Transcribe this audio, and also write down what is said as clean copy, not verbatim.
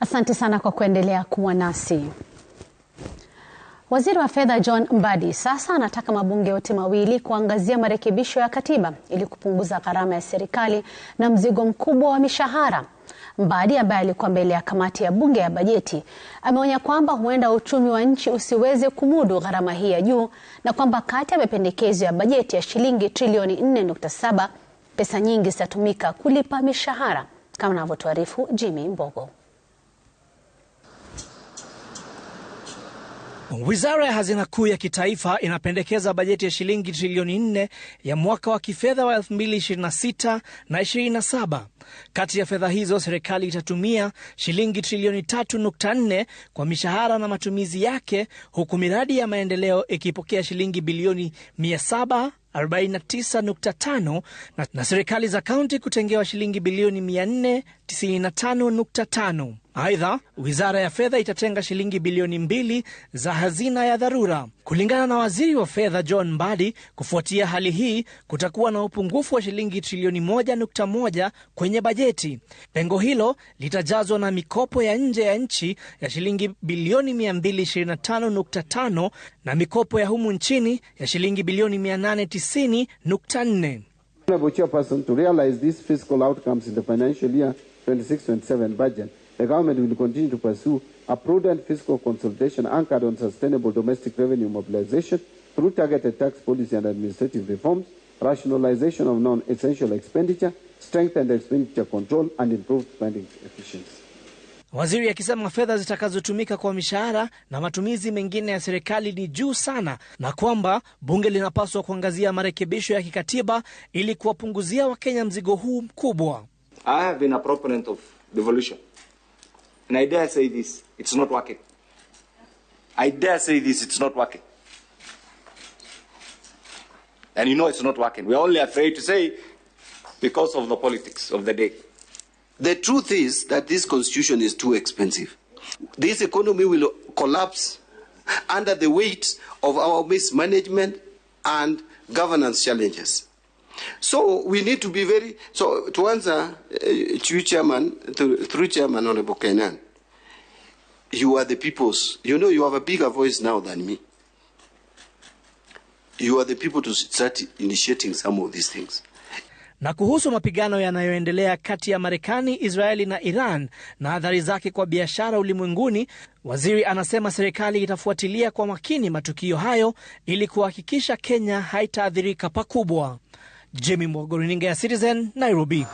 Asante sana kwa kuendelea kuwa nasi. Waziri wa Fedha John Mbadi sasa anataka mabunge yote mawili kuangazia marekebisho ya katiba ili kupunguza gharama ya serikali na mzigo mkubwa wa mishahara. Mbadi ambaye alikuwa mbele ya kamati ya bunge ya bajeti ameonya kwamba huenda uchumi wa nchi usiweze kumudu gharama hii ya juu na kwamba kati ya mapendekezo ya bajeti ya shilingi trilioni 4.7 pesa nyingi zitatumika kulipa mishahara, kama anavyotuarifu Jimmy Mbogo. Wizara ya Hazina Kuu ya Kitaifa inapendekeza bajeti ya shilingi trilioni 4 ya mwaka wa kifedha wa 2026 na 27. Kati ya fedha hizo serikali itatumia shilingi trilioni 3.4 kwa mishahara na matumizi yake, huku miradi ya maendeleo ikipokea shilingi bilioni 749.5 na serikali za kaunti kutengewa shilingi bilioni 495.5. Aidha, Wizara ya Fedha itatenga shilingi bilioni 2 za hazina ya dharura. Kulingana na Waziri wa Fedha John Mbadi, kufuatia hali hii kutakuwa na upungufu wa shilingi trilioni 1.1 kwenye bajeti. Pengo hilo litajazwa na mikopo ya nje ya nchi ya shilingi bilioni 225.5 na mikopo ya humu nchini ya shilingi bilioni 890.4. Chairperson, to realize these fiscal outcomes in the financial year 26-27 budget, the government will continue to pursue a prudent fiscal consolidation anchored on sustainable domestic revenue mobilization through targeted tax policy and administrative reforms, rationalization of non-essential expenditure, strengthened expenditure control, and improved spending efficiency. Waziri akisema fedha zitakazotumika kwa mishahara na matumizi mengine ya serikali ni juu sana na kwamba bunge linapaswa kuangazia marekebisho ya kikatiba ili kuwapunguzia Wakenya mzigo huu mkubwa. I have been a proponent of devolution. And I dare say this, it's not working. I dare say this, it's not working. And you know it's not working. We're only afraid to say because of the politics of the day. The truth is that this constitution is too expensive. This economy will collapse under the weight of our mismanagement and governance challenges. So we need to be very, so to answer through Chairman Honorable Kenan, you are the people's, you know you have a bigger voice now than me. You are the people to start initiating some of these things. Na kuhusu mapigano yanayoendelea kati ya Marekani, Israeli na Iran na athari zake kwa biashara ulimwenguni, waziri anasema serikali itafuatilia kwa makini matukio hayo ili kuhakikisha Kenya haitaathirika pakubwa. Jimmy Mbogo, runinga ya Citizen, Nairobi.